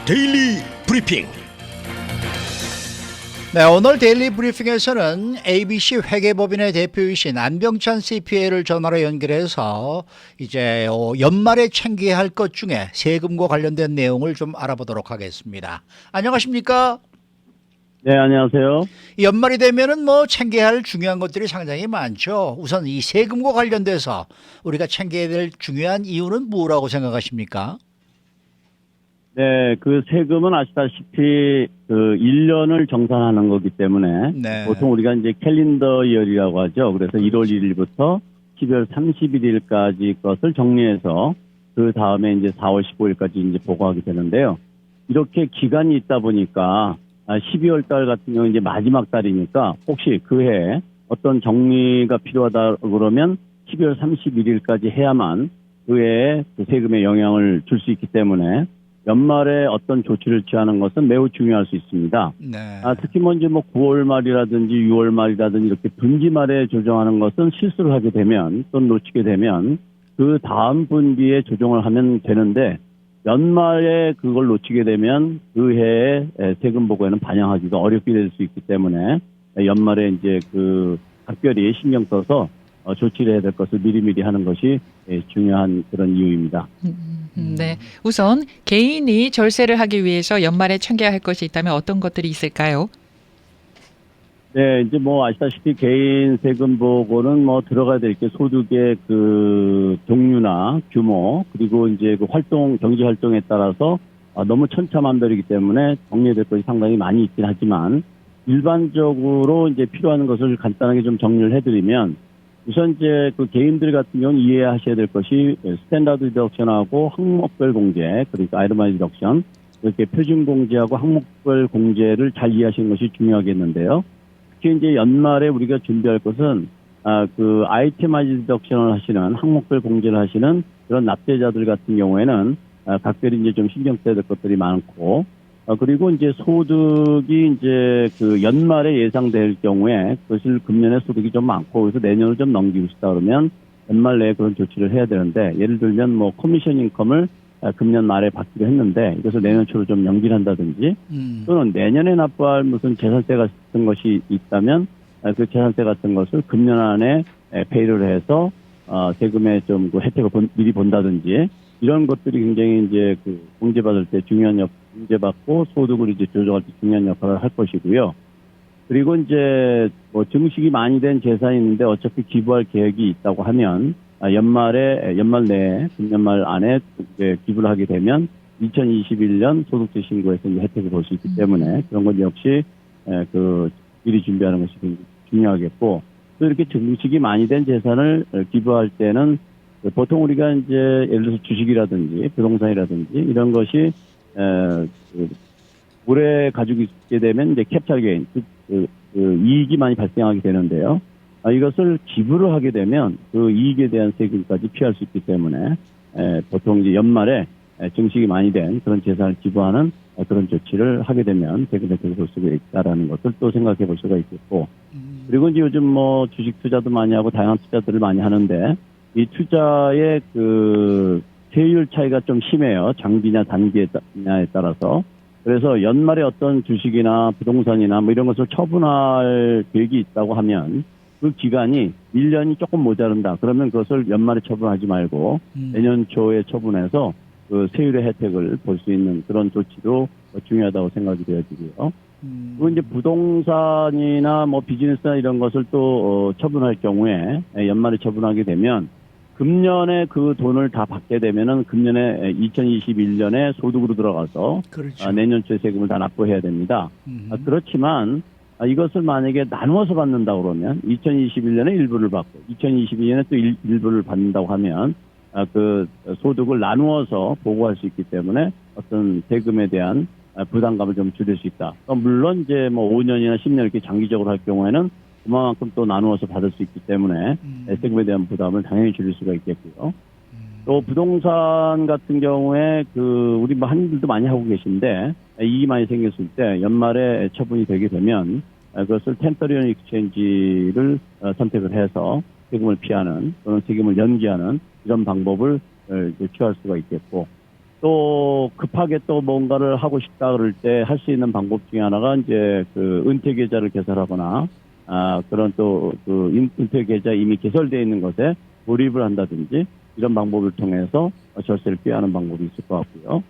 데일리 브리핑. 네, 오늘 데일리 브리핑에서는 ABC 회계법인의 대표이신 안병찬 CPA를 전화로 연결해서 이제 연말에 챙겨야 할 것 중에 세금과 관련된 내용을 좀 알아보도록 하겠습니다. 안녕하십니까? 네, 안녕하세요. 연말이 되면은 뭐 챙겨야 할 중요한 것들이 상당히 많죠. 우선 이 세금과 관련돼서 우리가 챙겨야 될 중요한 이유는 뭐라고 생각하십니까? 네, 그 세금은 아시다시피 그 1년을 정산하는 거기 때문에 네. 보통 우리가 이제 캘린더 이어리라고 하죠. 그래서 1월 1일부터 12월 31일까지 것을 정리해서 그 다음에 이제 4월 15일까지 이제 보고하게 되는데요. 이렇게 기간이 있다 보니까 12월 달 같은 경우 이제 마지막 달이니까 혹시 그 해에 어떤 정리가 필요하다 그러면 12월 31일까지 해야만 그 해에 그 세금에 영향을 줄 수 있기 때문에 연말에 어떤 조치를 취하는 것은 매우 중요할 수 있습니다. 네. 특히 먼저 뭐 9월 말이라든지 6월 말이라든지 이렇게 분기 말에 조정하는 것은 실수를 하게 되면 또 놓치게 되면 그 다음 분기에 조정을 하면 되는데 연말에 그걸 놓치게 되면 그 해에 세금 보고에는 반영하기가 어렵게 될 수 있기 때문에 연말에 이제 그 각별히 신경 써서 조치를 해야 될 것을 미리미리 하는 것이 중요한 그런 이유입니다. 네. 우선 개인이 절세를 하기 위해서 연말에 챙겨야 할 것이 있다면 어떤 것들이 있을까요? 네, 이제 뭐 아시다시피 개인 세금 보고는 뭐 들어가야 될 게 소득의 그 종류나 규모 그리고 이제 그 활동 경제 활동에 따라서 너무 천차만별이기 때문에 정리해야 될 것이 상당히 많이 있긴 하지만 일반적으로 이제 필요한 것을 간단하게 좀 정리를 해드리면 우선 이제 그 개인들 같은 경우는 이해하셔야 될 것이 스탠다드 디덕션하고 항목별 공제 그러니까 아이러마이 디덕션 이렇게 표준 공제하고 항목별 공제를 잘 이해하시는 것이 중요하겠는데요. 특히 이제 연말에 우리가 준비할 것은 그 아이템마이즈 디덕션을 하시는 항목별 공제를 하시는 그런 납세자들 같은 경우에는 각별히 이제 좀 신경 써야 될 것들이 많고 그리고 이제 소득이 이제 그 연말에 예상될 경우에 그것을 금년에 소득이 좀 많고 그래서 내년을 좀 넘기고 싶다 그러면 연말 내에 그런 조치를 해야 되는데 예를 들면 뭐 커미션 인컴을 금년 말에 받기로 했는데 이것을 내년 초로 좀 연기한다든지 또는 내년에 납부할 무슨 재산세 같은 것이 있다면 그 재산세 같은 것을 금년 안에 페이를 해서 세금에 좀 그 혜택을 미리 본다든지 이런 것들이 굉장히 이제 그 공제받을 때 중요한 공제받고 소득을 이제 조정할 때 중요한 역할을 할 것이고요. 그리고 이제 뭐 증식이 많이 된 재산이 있는데 어차피 기부할 계획이 있다고 하면 연말 내에 금년 말 안에 이제 기부를 하게 되면 2021년 소득세 신고에서 이제 혜택을 볼 수 있기 때문에 그런 것 역시 그 미리 준비하는 것이 굉장히 중요하겠고 또 이렇게 증식이 많이 된 재산을 기부할 때는 보통 우리가 이제 예를 들어서 주식이라든지 부동산이라든지 이런 것이 오래 가지고 있게 되면 이제 캡처 게인, 그 이익이 많이 발생하게 되는데요. 이것을 기부를 하게 되면 그 이익에 대한 세금까지 피할 수 있기 때문에 보통 이제 연말에 증식이 많이 된 그런 재산을 기부하는 그런 조치를 하게 되면 세금 혜택을 볼 수가 있다라는 것을 또 생각해 볼 수가 있겠고 그리고 이제 요즘 뭐 주식 투자도 많이 하고 다양한 투자들을 많이 하는데 이 투자의 그 세율 차이가 좀 심해요. 장기냐 단기냐에 따라서. 그래서 연말에 어떤 주식이나 부동산이나 뭐 이런 것을 처분할 계획이 있다고 하면 그 기간이 1년이 조금 모자른다. 그러면 그것을 연말에 처분하지 말고 내년 초에 처분해서 그 세율의 혜택을 볼 수 있는 그런 조치도 중요하다고 생각이 되어지고요. 그리고 이제 부동산이나 뭐 비즈니스나 이런 것을 또 처분할 경우에 연말에 처분하게 되면 금년에 그 돈을 다 받게 되면은 금년에 2021년에 소득으로 들어가서 그렇죠. 내년 초에 세금을 다 납부해야 됩니다. 그렇지만 이것을 만약에 나누어서 받는다 그러면 2021년에 일부를 받고 2022년에 또 일부를 받는다고 하면 그 소득을 나누어서 보고할 수 있기 때문에 어떤 세금에 대한 부담감을 좀 줄일 수 있다. 물론 이제 뭐 5년이나 10년 이렇게 장기적으로 할 경우에는 그만큼 또 나누어서 받을 수 있기 때문에 세금에 대한 부담을 당연히 줄일 수가 있겠고요. 또 부동산 같은 경우에 그 우리 뭐 한인들도 많이 하고 계신데 이익이 많이 생겼을 때 연말에 처분이 되게 되면 그것을 템퍼리언 익스체인지를 선택을 해서 세금을 피하는 또는 세금을 연기하는 이런 방법을 취할 수가 있겠고 또 급하게 또 뭔가를 하고 싶다 그럴 때 할 수 있는 방법 중에 하나가 이제 그 은퇴 계좌를 개설하거나 그런 또 그 은퇴 계좌 이미 개설되어 있는 것에 몰입을 한다든지 이런 방법을 통해서 절세를 피하는 방법이 있을 것 같고요.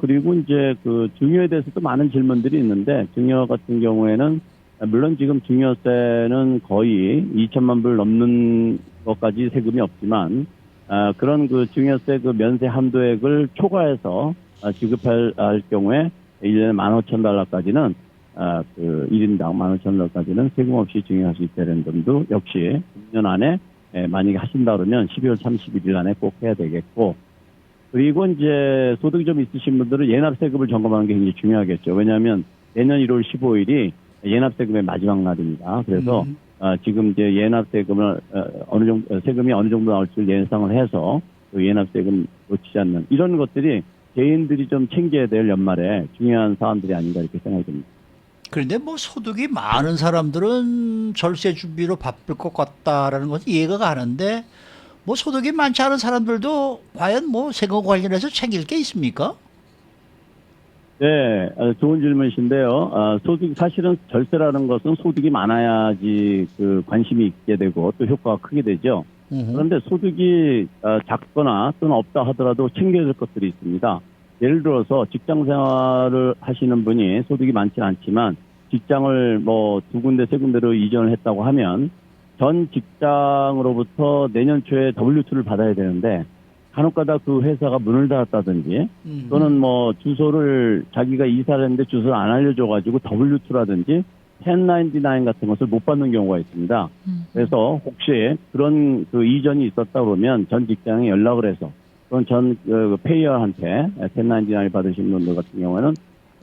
그리고 이제 그 증여에 대해서도 많은 질문들이 있는데 증여 같은 경우에는 물론 지금 증여세는 거의 2천만 불 넘는 것까지 세금이 없지만 그런 그 증여세 그 면세 한도액을 초과해서 지급할 경우에 1년에 15,000달러까지는 그 1인당 15,000달러까지는 세금 없이 증여할 수 있다는 점도 역시 6년 안에 만약에 하신다 그러면 12월 31일 안에 꼭 해야 되겠고, 그리고 이제 소득이 좀 있으신 분들은 예납세금을 점검하는 게 굉장히 중요하겠죠. 왜냐하면 내년 1월 15일이 예납세금의 마지막 날입니다. 그래서 지금 이제 예납세금을 어느 정도 세금이 어느 정도 나올지 예상을 해서 그 예납세금 놓치지 않는 이런 것들이 개인들이 좀 챙겨야 될 연말에 중요한 사안들이 아닌가 이렇게 생각이 듭니다. 그런데 뭐 소득이 많은 사람들은 절세 준비로 바쁠 것 같다라는 것은 이해가 가는데 뭐 소득이 많지 않은 사람들도 과연 뭐 세금 관련해서 챙길 게 있습니까? 네, 좋은 질문이신데요. 사실은 절세라는 것은 소득이 많아야지 그 관심이 있게 되고 또 효과가 크게 되죠. 그런데 소득이 작거나 또는 없다 하더라도 챙겨야 될 것들이 있습니다. 예를 들어서 직장 생활을 하시는 분이 소득이 많지는 않지만 직장을 뭐 2군데, 3군데로 이전을 했다고 하면 전 직장으로부터 내년 초에 W2를 받아야 되는데 간혹가다 그 회사가 문을 닫았다든지 또는 뭐 주소를 자기가 이사를 했는데 주소를 안 알려줘가지고 W2라든지 1099 같은 것을 못 받는 경우가 있습니다. 그래서 혹시 그런 그 이전이 있었다 그러면 전 직장에 연락을 해서 또는 전 페이어한테 1099 받으신 분들 같은 경우에는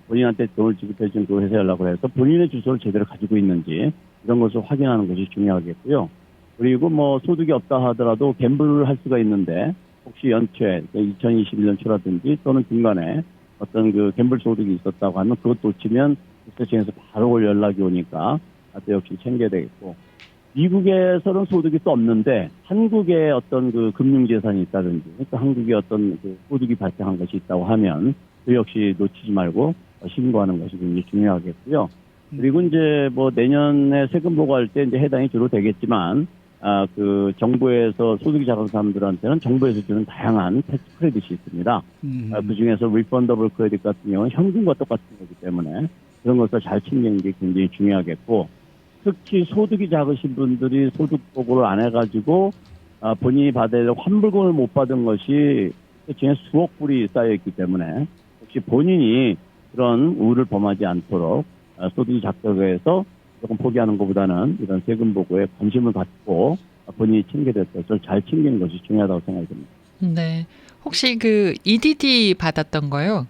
본인한테 돈을 지급해준 그 회사에 연락을 해서 본인의 주소를 제대로 가지고 있는지 이런 것을 확인하는 것이 중요하겠고요. 그리고 뭐 소득이 없다 하더라도 갬블을 할 수가 있는데 혹시 연초에 2021년 초라든지 또는 중간에 어떤 그 갬블 소득이 있었다고 하면 그것 놓치면 국세청에서 바로 연락이 오니까 또 역시 챙겨야 되겠고, 미국에서는 소득이 또 없는데 한국에 어떤 그 금융재산이 있다든지 또 한국에 어떤 그 소득이 발생한 것이 있다고 하면 그 역시 놓치지 말고 신고하는 것이 굉장히 중요하겠고요. 그리고 이제 뭐 내년에 세금 보고할 때 이제 해당이 주로 되겠지만 그 정부에서 소득이 작은 사람들한테는 정부에서 주는 다양한 텍스 크레딧이 있습니다. 그 중에서 리펀더블 크레딧 같은 경우는 현금과 똑같은 거기 때문에 그런 것을 잘 챙기는 게 굉장히 중요하겠고, 특히 소득이 작으신 분들이 소득 보고를 안 해가지고 본인이 받아야 될 환불금을 못 받은 것이 그중에 수억 불이 쌓여있기 때문에 혹시 본인이 그런 우를 범하지 않도록 소득이 작다고 해서 조금 포기하는 것보다는 이런 세금 보고에 관심을 갖고 본인이 챙겨야 될 것을 잘 챙기는 것이 중요하다고 생각이 듭니다. 네. 혹시 그 EDD 받았던 거요?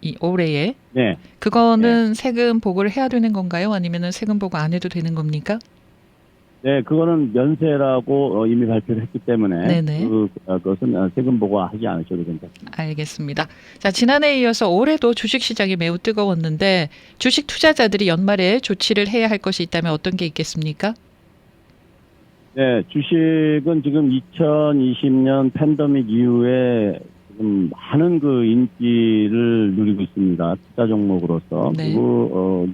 이 올해에? 네. 그거는 세금 보고를 해야 되는 건가요? 아니면은 세금 보고 안 해도 되는 겁니까? 네, 그거는 면세라고 이미 발표를 했기 때문에 네네. 그것은 세금 보고하지 않으셔도 괜찮습니다. 알겠습니다. 자, 지난해에 이어서 올해도 주식시장이 매우 뜨거웠는데 주식 투자자들이 연말에 조치를 해야 할 것이 있다면 어떤 게 있겠습니까? 네, 주식은 지금 2020년 팬데믹 이후에 지금 많은 그 인기를 누리고 있습니다. 투자 종목으로서. 네. 그리고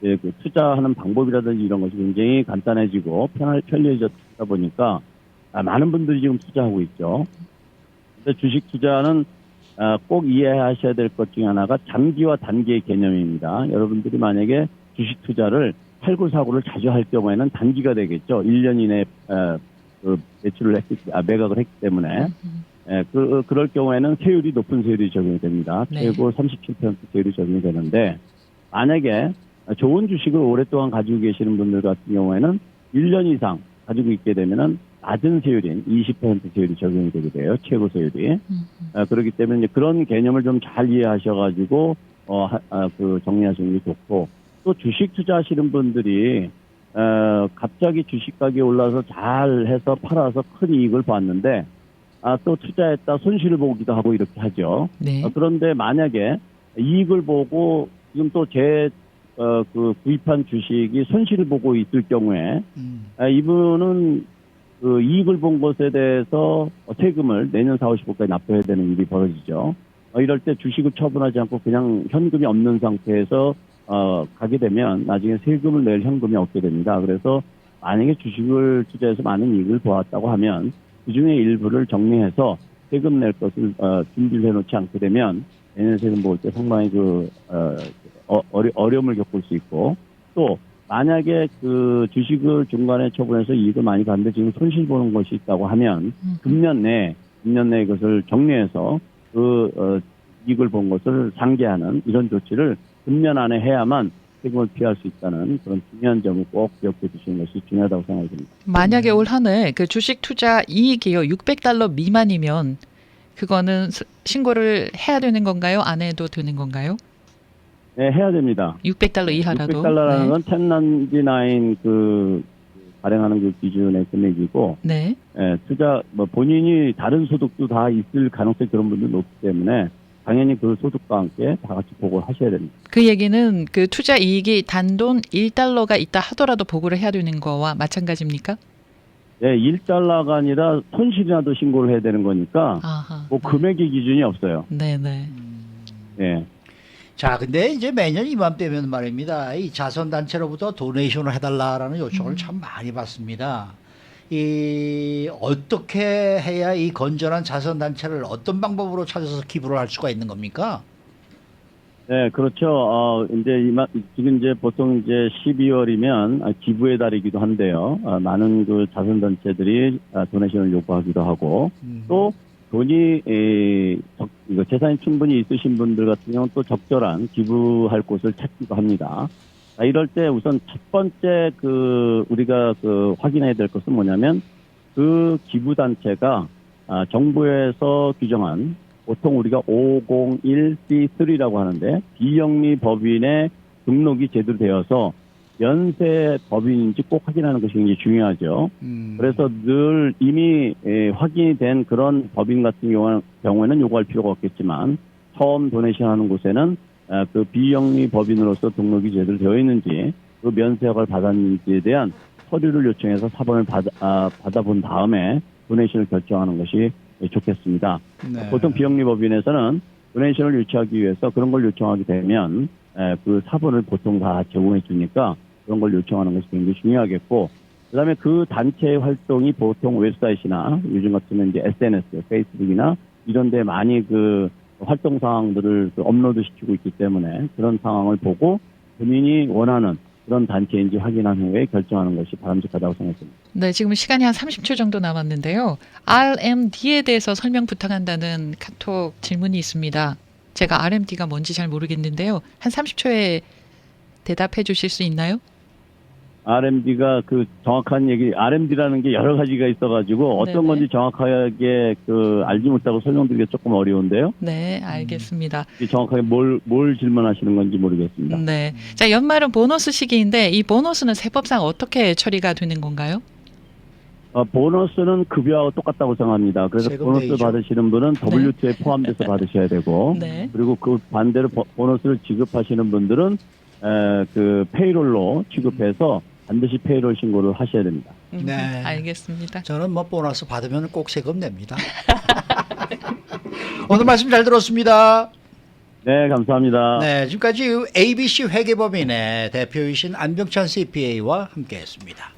이제 그 투자하는 방법이라든지 이런 것이 굉장히 간단해지고 편리해졌다 보니까 많은 분들이 지금 투자하고 있죠. 근데 주식 투자는 꼭 이해하셔야 될 것 중에 하나가 장기와 단기의 개념입니다. 여러분들이 만약에 주식 투자를 팔고사고를 자주 할 경우에는 단기가 되겠죠. 1년 이내에 그 매각을 했기 때문에 그럴 경우에는 세율이 높은 세율이 적용이 됩니다. 네. 최고 37% 세율이 적용이 되는데, 만약에 좋은 주식을 오랫동안 가지고 계시는 분들 같은 경우에는 1년 이상 가지고 있게 되면은 낮은 세율인 20% 세율이 적용이 되게 돼요. 최고 세율이. 그렇기 때문에 이제 그런 개념을 좀 잘 이해하셔가지고 그 정리하시는 게 좋고, 또 주식 투자하시는 분들이 갑자기 주식 가격이 올라서 잘 해서 팔아서 큰 이익을 봤는데 또 투자했다 손실을 보기도 하고 이렇게 하죠. 네. 그런데 만약에 이익을 보고 지금 또 그 구입한 주식이 손실을 보고 있을 경우에 이분은 그 이익을 본 것에 대해서 세금을 내년 4, 50%까지 납부해야 되는 일이 벌어지죠. 이럴 때 주식을 처분하지 않고 그냥 현금이 없는 상태에서 가게 되면 나중에 세금을 낼 현금이 없게 됩니다. 그래서 만약에 주식을 투자해서 많은 이익을 보았다고 하면 그중에 일부를 정리해서 세금 낼 것을 준비를 해놓지 않게 되면 내년 세금 볼 때 상당히 어려움을 겪을 수 있고, 또 만약에 그 주식을 중간에 처분해서 이익을 많이 봤는데 지금 손실 보는 것이 있다고 하면 금년 내에 이것을 정리해서 이익을 본 것을 상계하는 이런 조치를 금년 안에 해야만 세금을 피할 수 있다는 그런 중요한 점을 꼭 기억해 주시는 것이 중요하다고 생각이 듭니다. 만약에 올 한 해 그 주식 투자 이익이요 $600 미만이면 그거는 신고를 해야 되는 건가요? 안 해도 되는 건가요? 네, 해야 됩니다. $600 이하라도. $600라는 네. 건 1099 발행하는 그 기준의 금액이고, 네. 투자 본인이 다른 소득도 다 있을 가능성이 그런 분들 높기 때문에 당연히 그 소득과 함께 다 같이 보고를 하셔야 됩니다. 그 얘기는 그 투자 이익이 단돈 $1가 있다 하더라도 보고를 해야 되는 거와 마찬가지입니까? 네, $1가 아니라 손실이라도 신고를 해야 되는 거니까 아하. 뭐 금액의 기준이 없어요. 네네. 네. 자, 근데 이제 매년 이맘때면 말입니다. 이 자선단체로부터 도네이션을 해달라라는 요청을 참 많이 받습니다. 어떻게 해야 이 건전한 자선단체를 어떤 방법으로 찾아서 기부를 할 수가 있는 겁니까? 네, 그렇죠. 지금 이제 보통 이제 12월이면 기부의 달이기도 한데요. 많은 그 자선단체들이 도네이션을 요구하기도 하고, 또 돈이, 재산이 충분히 있으신 분들 같은 경우는 또 적절한 기부할 곳을 찾기도 합니다. 이럴 때 우선 첫 번째 우리가 확인해야 될 것은 뭐냐면 그 기부단체가 정부에서 규정한 보통 우리가 501c3라고 하는데 비영리 법인의 등록이 제대로 되어서 연세 법인인지 꼭 확인하는 것이 굉장히 중요하죠. 그래서 늘 이미 확인이 된 그런 법인 같은 경우에는 요구할 필요가 없겠지만 처음 도네이션 하는 곳에는 그 비영리 법인으로서 등록이 제대로 되어 있는지 그 면세허가를 받았는지에 대한 서류를 요청해서 사본을 받아본 다음에 도네이션을 결정하는 것이 좋겠습니다. 네. 보통 비영리 법인에서는 도네이션을 유치하기 위해서 그런 걸 요청하게 되면 그 사본을 보통 다 제공해 주니까 그런 걸 요청하는 것이 굉장히 중요하겠고, 그다음에 그 단체의 활동이 보통 웹사이트나 요즘 같으면 이제 SNS, 페이스북이나 이런 데 많이 그 활동 사항들을 업로드 시키고 있기 때문에 그런 상황을 보고 본인이 원하는 그런 단체인지 확인한 후에 결정하는 것이 바람직하다고 생각합니다. 네, 지금 시간이 한 30초 정도 남았는데요. RMD에 대해서 설명 부탁한다는 카톡 질문이 있습니다. 제가 RMD가 뭔지 잘 모르겠는데요. 한 30초에 대답해 주실 수 있나요? RMD가 정확한 얘기, RMD라는 게 여러 가지가 있어가지고 어떤 네네. 건지 정확하게 알지 못하고 설명드리기가 조금 어려운데요. 네, 알겠습니다. 정확하게 뭘 질문하시는 건지 모르겠습니다. 네. 자, 연말은 보너스 시기인데 이 보너스는 세법상 어떻게 처리가 되는 건가요? 보너스는 급여하고 똑같다고 생각합니다. 그래서 세금 보너스 내이죠. 받으시는 분은 WTO에 포함돼서 받으셔야 되고, 네. 그리고 그 반대로 보너스를 지급하시는 분들은 그 페이롤로 취급해서 반드시 페이롤 신고를 하셔야 됩니다. 네. 알겠습니다. 저는 뭐 보너스 받으면 꼭 세금 냅니다. 오늘 말씀 잘 들었습니다. 네, 감사합니다. 네, 지금까지 ABC 회계법인의 대표이신 안병찬 CPA와 함께했습니다.